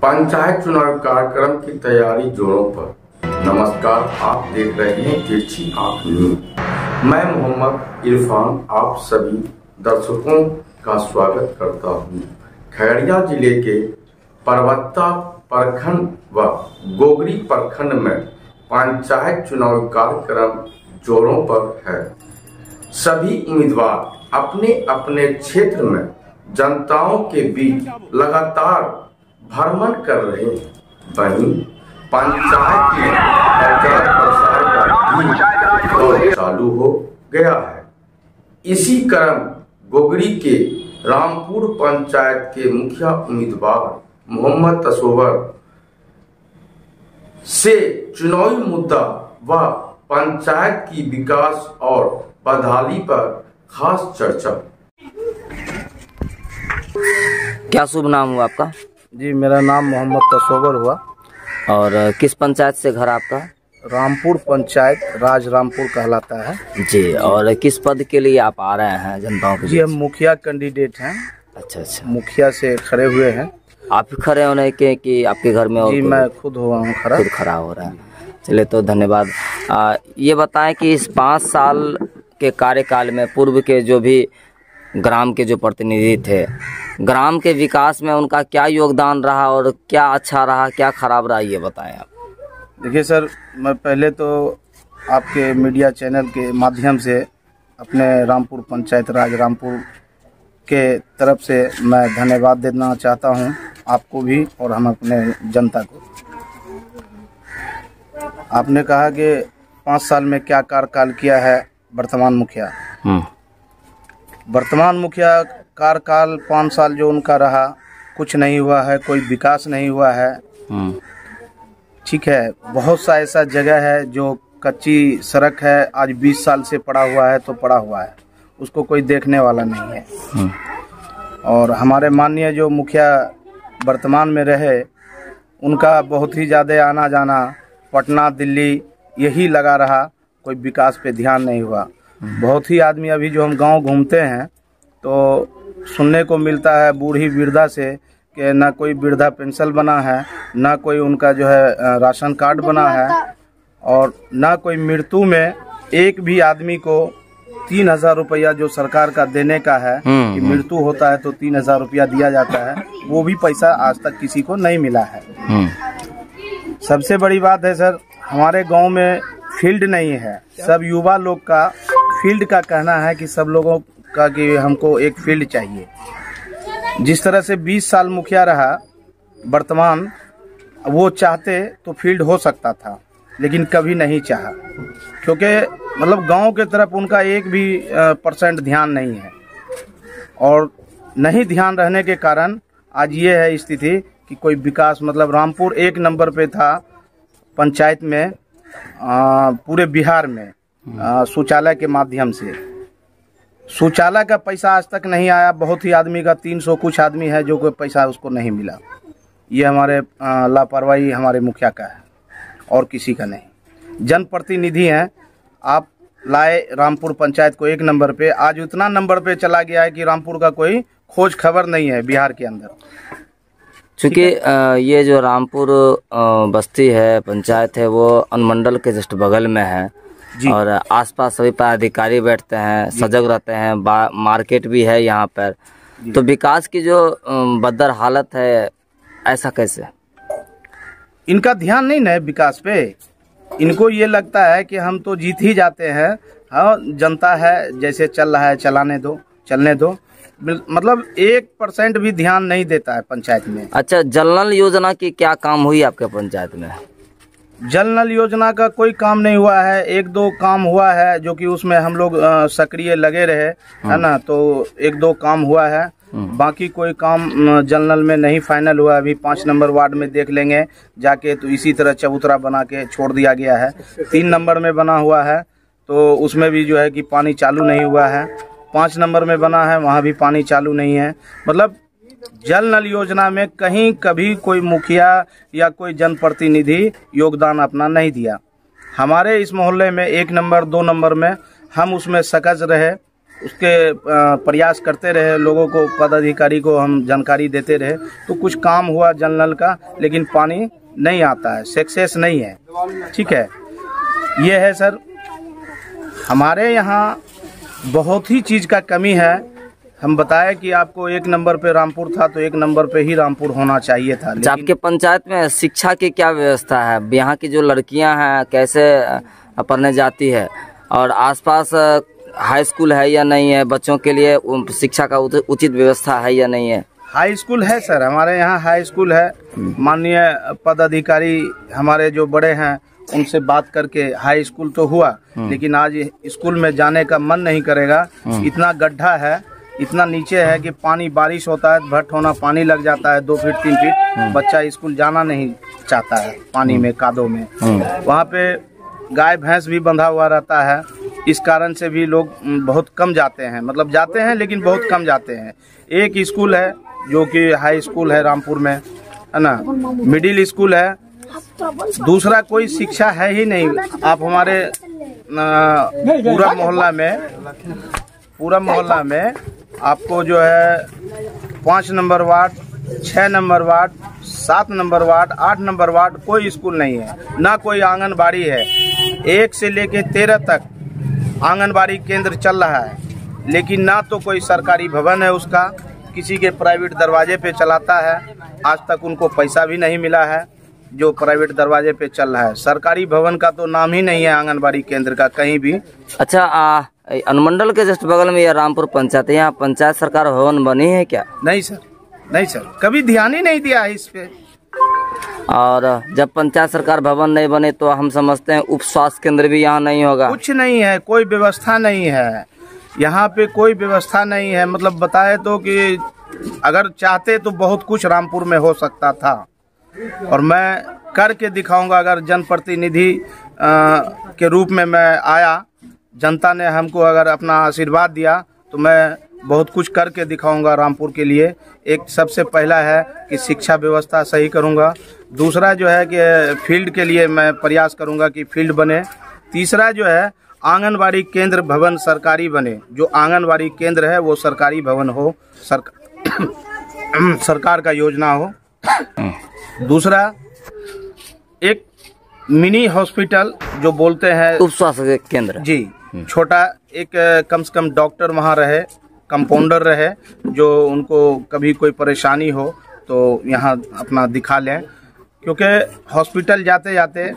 पंचायत चुनाव कार्यक्रम की तैयारी जोरों पर। नमस्कार, आप देख रहे हैं तिरछी आंख न्यूज। मैं मोहम्मद इरफान आप सभी दर्शकों का स्वागत करता हूं। खगड़िया जिले के परबत्ता प्रखंड व गोगरी प्रखंड में पंचायत चुनाव कार्यक्रम जोरों पर है। सभी उम्मीदवार अपने अपने क्षेत्र में जनताओं के बीच लगातार भ्रमण कर रहे हैं। वहीं पंचायत में प्रचार प्रसार का भी दौर चालू हो गया है। इसी क्रम गोगरी के रामपुर पंचायत के मुखिया उम्मीदवार मोहम्मद तसोवर से चुनावी मुद्दा व पंचायत की विकास और बदहाली पर खास चर्चा। क्या शुभ नाम हुआ आपका? जी, मेरा नाम मोहम्मद तसोवर हुआ। और किस पंचायत से घर आपका? रामपुर पंचायत, राज रामपुर कहलाता है जी। और किस पद के लिए आप आ रहे हैं जनताओं के? जी, हम मुखिया कैंडिडेट हैं। अच्छा, मुखिया से खड़े हुए हैं। आप खड़े होने के कि आपके घर में? और जी, मैं खुद हुआ हूँ खड़ा। खुद खड़ा हो रहा है। चलिए, तो धन्यवाद। ये बताएं कि इस 5 साल के कार्यकाल में पूर्व के जो भी ग्राम के जो प्रतिनिधि थे, ग्राम के विकास में उनका क्या योगदान रहा और क्या अच्छा रहा, क्या खराब रहा, ये बताएं आप। देखिए सर, मैं पहले तो आपके मीडिया चैनल के माध्यम से अपने रामपुर पंचायत राज रामपुर के तरफ से मैं धन्यवाद देना चाहता हूं, आपको भी और हम अपने जनता को। आपने कहा कि 5 साल में क्या कार्यकाल किया है वर्तमान मुखिया। वर्तमान मुखिया कार्यकाल 5 साल जो उनका रहा, कुछ नहीं हुआ है, कोई विकास नहीं हुआ है। ठीक है, बहुत सा ऐसा जगह है जो कच्ची सड़क है, आज 20 साल से पड़ा हुआ है तो पड़ा हुआ है, उसको कोई देखने वाला नहीं है। और हमारे माननीय जो मुखिया वर्तमान में रहे, उनका बहुत ही ज़्यादा आना जाना पटना दिल्ली यही लगा रहा, कोई विकास पे ध्यान नहीं हुआ। बहुत ही आदमी अभी जो हम गांव घूमते हैं तो सुनने को मिलता है बूढ़ी वृद्धा से कि ना कोई वृद्धा पेंशन बना है, ना कोई उनका जो है राशन कार्ड बना है, और ना कोई मृत्यु में एक भी आदमी को 3000 रुपया जो सरकार का देने का है कि मृत्यु होता है तो 3000 रुपया दिया जाता है, वो भी पैसा आज तक किसी को नहीं मिला है। सबसे बड़ी बात है सर, हमारे गांव में फील्ड नहीं है। सब युवा लोग का फील्ड का कहना है कि सब लोगों का कि हमको एक फील्ड चाहिए। जिस तरह से 20 साल मुखिया रहा वर्तमान, वो चाहते तो फील्ड हो सकता था, लेकिन कभी नहीं चाहा, क्योंकि मतलब गांव के तरफ उनका एक भी % ध्यान नहीं है। और नहीं ध्यान रहने के कारण आज ये है स्थिति कि कोई विकास, मतलब रामपुर 1 नंबर पे था पंचायत में, पूरे बिहार में शौचालय के माध्यम से। शौचालय का पैसा आज तक नहीं आया। बहुत ही आदमी का 300 कुछ आदमी है जो कोई पैसा उसको नहीं मिला। ये हमारे लापरवाही हमारे मुखिया का है और किसी का नहीं। जनप्रतिनिधि हैं, आप लाए रामपुर पंचायत को 1 नंबर पे, आज उतना नंबर पे चला गया है कि रामपुर का कोई खोज खबर नहीं है बिहार के अंदर। चूँकि ये जो रामपुर बस्ती है, पंचायत है, वो अनुमंडल के जस्ट बगल में है और आसपास सभी पदाधिकारी बैठते हैं, सजग रहते हैं, मार्केट भी है यहाँ पर। तो विकास की जो बदतर हालत है, ऐसा कैसे? इनका ध्यान नहीं ना विकास पे। इनको ये लगता है कि हम तो जीत ही जाते हैं, हाँ जनता है जैसे चल रहा है चलाने दो, चलने दो। मतलब 1% भी ध्यान नहीं देता है पंचायत में। अच्छा, जल नल योजना की क्या काम हुई आपके पंचायत में? जल नल योजना का कोई काम नहीं हुआ है। 1-2 काम हुआ है जो कि उसमें हम लोग सक्रिय लगे रहे, है ना, तो 1-2 काम हुआ है। बाकी कोई काम जल नल में नहीं फाइनल हुआ। अभी 5 नंबर वार्ड में देख लेंगे जाके, तो इसी तरह चबूतरा बना के छोड़ दिया गया है। 3 नंबर में बना हुआ है तो उसमें भी जो है कि पानी चालू नहीं हुआ है। 5 नंबर में बना है, वहाँ भी पानी चालू नहीं है। मतलब जल नल योजना में कहीं कभी कोई मुखिया या कोई जनप्रतिनिधि योगदान अपना नहीं दिया। हमारे इस मोहल्ले में 1 नंबर 2 नंबर में हम उसमें सकज रहे उसके प्रयास करते रहे, लोगों को, पदाधिकारी को हम जानकारी देते रहे, तो कुछ काम हुआ जल नल का, लेकिन पानी नहीं आता है, सक्सेस नहीं है। ठीक है, ये है सर, हमारे यहाँ बहुत ही चीज़ का कमी है। हम बताए कि आपको 1 नंबर पे रामपुर था, तो 1 नंबर पे ही रामपुर होना चाहिए था। लेकिन आपके पंचायत में शिक्षा की क्या व्यवस्था है? यहाँ की जो लड़कियां हैं कैसे पढ़ने जाती है, और आसपास हाई स्कूल है या नहीं है? बच्चों के लिए शिक्षा का उचित व्यवस्था है या नहीं है? हाई स्कूल है सर, हमारे यहाँ हाई स्कूल है। माननीय पदाधिकारी हमारे जो बड़े हैं उनसे बात करके हाई स्कूल तो हुआ, लेकिन आज स्कूल में जाने का मन नहीं करेगा। इतना गड्ढा है, इतना नीचे है कि पानी, बारिश होता है, भट होना, पानी लग जाता है 2 फीट 3 फीट, बच्चा स्कूल जाना नहीं चाहता है पानी में, कादों में। वहाँ पे गाय भैंस भी बंधा हुआ रहता है, इस कारण से भी लोग बहुत कम जाते हैं, मतलब जाते हैं लेकिन बहुत कम जाते हैं। एक स्कूल है जो कि हाई स्कूल है रामपुर में, है ना, मिडिल स्कूल है, दूसरा कोई शिक्षा है ही नहीं। आप हमारे पूरा मोहल्ला में आपको जो है 5 number ward, 6 number ward, 7 number ward, 8 number ward कोई स्कूल नहीं है, ना कोई आंगनबाड़ी है। 1 से लेके 13 तक आंगनबाड़ी केंद्र चल रहा है, लेकिन ना तो कोई सरकारी भवन है उसका, किसी के प्राइवेट दरवाजे पे चलाता है। आज तक उनको पैसा भी नहीं मिला है जो प्राइवेट दरवाजे पे चल रहा है। सरकारी भवन का तो नाम ही नहीं है आंगनबाड़ी केंद्र का कहीं भी। अच्छा, अनुमंडल के जस्ट बगल में यह रामपुर पंचायत है, यहाँ पंचायत सरकार भवन बनी है क्या? नहीं सर, नहीं सर, कभी ध्यान ही नहीं दिया है इस पे। और जब पंचायत सरकार भवन नहीं बने तो हम समझते हैं उप स्वास्थ्य केंद्र भी यहाँ नहीं होगा? कुछ नहीं है, कोई व्यवस्था नहीं है यहाँ पे, कोई व्यवस्था नहीं है। मतलब बताए तो कि अगर चाहते तो बहुत कुछ रामपुर में हो सकता था, और मैं करके दिखाऊंगा। अगर जनप्रतिनिधि के रूप में मैं आया, जनता ने हमको अगर अपना आशीर्वाद दिया, तो मैं बहुत कुछ करके दिखाऊंगा रामपुर के लिए। एक सबसे पहला है कि शिक्षा व्यवस्था सही करूंगा, दूसरा जो है कि फील्ड के लिए मैं प्रयास करूंगा कि फील्ड बने, तीसरा जो है आंगनबाड़ी केंद्र भवन सरकारी बने, जो आंगनबाड़ी केंद्र है वो सरकारी भवन हो, सरकार का योजना हो। दूसरा, एक मिनी हॉस्पिटल जो बोलते हैं, उप स्वास्थ्य केंद्र जी, छोटा एक, कम से कम डॉक्टर वहाँ रहे, कंपाउंडर रहे, जो उनको कभी कोई परेशानी हो तो यहाँ अपना दिखा लें, क्योंकि हॉस्पिटल जाते जाते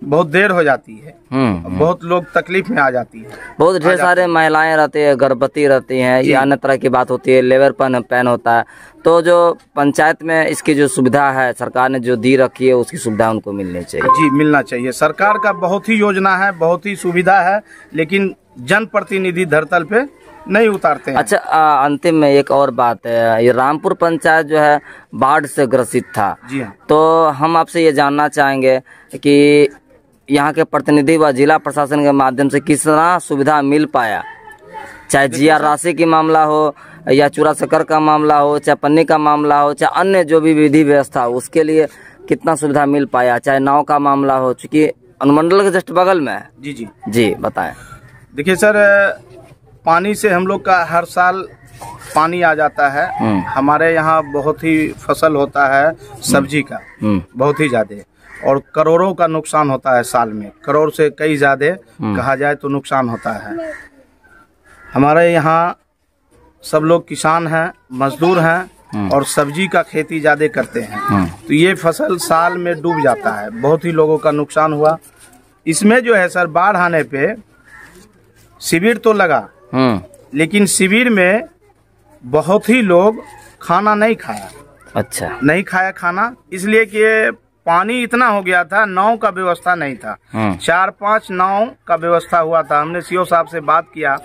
बहुत देर हो जाती है, बहुत लोग तकलीफ में आ जाती है। बहुत ढेर सारे महिलाएं रहती है, गर्भवती रहती हैं, या अन्य तरह की बात होती है, लेबर पेन होता है, तो जो पंचायत में इसकी जो सुविधा है सरकार ने जो दी रखी है उसकी सुविधा उनको मिलनी चाहिए। जी, मिलना चाहिए। सरकार का बहुत ही योजना है, बहुत ही सुविधा है, लेकिन जनप्रतिनिधि धरतल पे नहीं उतारते हैं। अच्छा, अंतिम में एक और बात है, ये रामपुर पंचायत जो है बाढ़ से ग्रसित था। जी हाँ। तो हम आपसे ये जानना चाहेंगे कि यहाँ के प्रतिनिधि व जिला प्रशासन के माध्यम से किस तरह सुविधा मिल पाया, चाहे जीआर राशि की मामला हो, या चूरा शक्कर का मामला हो, चाहे पन्नी का मामला हो, चाहे अन्य जो भी विधि व्यवस्था हो, उसके लिए कितना सुविधा मिल पाया, चाहे नाव का मामला हो, चूँकि अनुमंडल के जस्ट बगल में है। जी जी जी, बताएं। देखिए सर, पानी से हम लोग का हर साल पानी आ जाता है। हमारे यहाँ बहुत ही फसल होता है सब्जी का, बहुत ही ज्यादा, और करोड़ों का नुकसान होता है साल में, करोड़ से कई ज्यादा कहा जाए तो नुकसान होता है। हमारे यहाँ सब लोग किसान हैं, मजदूर हैं, और सब्जी का खेती ज्यादा करते हैं, तो ये फसल साल में डूब जाता है, बहुत ही लोगों का नुकसान हुआ। इसमें जो है सर, बाढ़ आने पे शिविर तो लगा, लेकिन शिविर में बहुत ही लोग खाना नहीं खाया। अच्छा, नहीं खाया खाना, इसलिए कि पानी इतना हो गया था, नाव का व्यवस्था नहीं था। 4-5 नाव का व्यवस्था हुआ था। हमने सीओ साहब से बात किया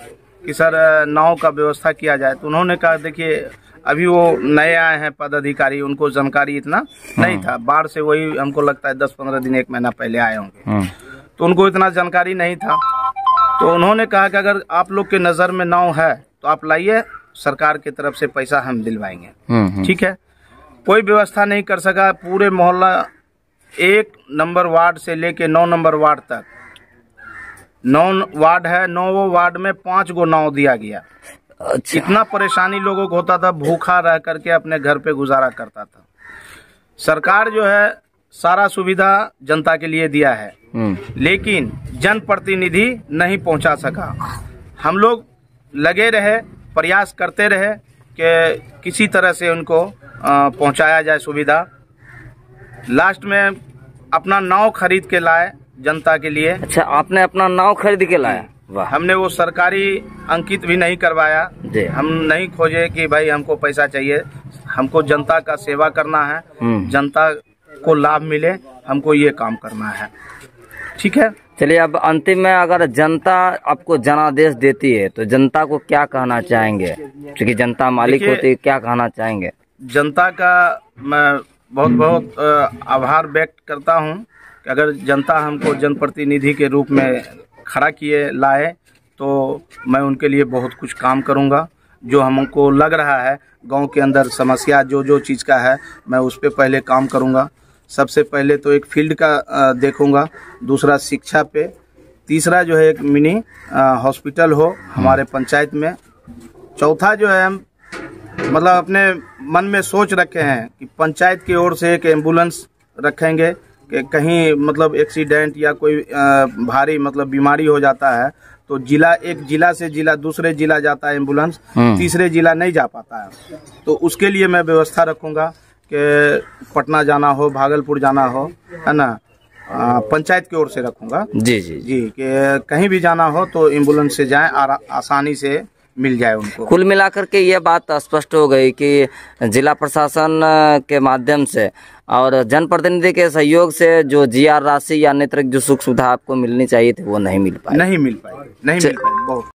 कि सर नाव का व्यवस्था किया जाए, तो उन्होंने कहा देखिए अभी वो नए आए हैं पदाधिकारी, उनको जानकारी इतना नहीं था। बाढ़ से वही हमको लगता है 10-15 दिन, 1 महीना पहले आए होंगे, तो उनको इतना जानकारी नहीं था। तो उन्होंने कहा कि अगर आप लोग के नज़र में नाव है तो आप लाइए, सरकार की तरफ से पैसा हम दिलवाएंगे। ठीक है, कोई व्यवस्था नहीं कर सका। पूरे मोहल्ला 1 नंबर वार्ड से लेके 9 नंबर वार्ड तक 9 वार्ड है, 9 वार्ड में 5 गो नाव दिया गया। अच्छा। इतना परेशानी लोगों को होता था, भूखा रह करके अपने घर पे गुजारा करता था। सरकार जो है सारा सुविधा जनता के लिए दिया है, लेकिन जनप्रतिनिधि नहीं पहुंचा सका। हम लोग लगे रहे, प्रयास करते रहे कि किसी तरह से उनको पहुंचाया जाए सुविधा। लास्ट में अपना नाव खरीद के लाए जनता के लिए। अच्छा, आपने अपना नाव खरीद के लाया? वाह। हमने वो सरकारी अंकित भी नहीं करवाया, हम नहीं खोजे कि भाई हमको पैसा चाहिए, हमको जनता का सेवा करना है, जनता को लाभ मिले, हमको ये काम करना है। ठीक है, चलिए अब अंतिम में अगर जनता आपको जनादेश देती है तो जनता को क्या कहना चाहेंगे? क्योंकि जनता मालिक होती है, क्या कहना चाहेंगे? जनता का मैं बहुत बहुत आभार व्यक्त करता हूँ कि अगर जनता हमको जनप्रतिनिधि के रूप में खड़ा किए लाए तो मैं उनके लिए बहुत कुछ काम करूँगा। जो हमको लग रहा है गांव के अंदर समस्या जो चीज़ का है, मैं उस पर पहले काम करूँगा। सबसे पहले तो एक फील्ड का देखूँगा, दूसरा शिक्षा पे, तीसरा जो है एक मिनी हॉस्पिटल हो हमारे पंचायत में, चौथा जो है हम मतलब अपने मन में सोच रखे हैं कि पंचायत की ओर से एक एम्बुलेंस रखेंगे कि कहीं मतलब एक्सीडेंट या कोई भारी मतलब बीमारी हो जाता है तो एक जिला से जिला दूसरे जिला जाता है एम्बुलेंस, तीसरे जिला नहीं जा पाता है, तो उसके लिए मैं व्यवस्था रखूँगा कि पटना जाना हो, भागलपुर जाना हो, है ना, पंचायत की ओर से रखूँगा। जी जी जी, कि कहीं भी जाना हो तो एम्बुलेंस से जाएं, आसानी से मिल जाए उनको। कुल मिलाकर के ये बात स्पष्ट हो गई कि जिला प्रशासन के माध्यम से और जनप्रतिनिधि के सहयोग से जो जीआर राशि या अन्य तरह की जो सुख सुविधा आपको मिलनी चाहिए थी वो नहीं मिल पाई। बहुत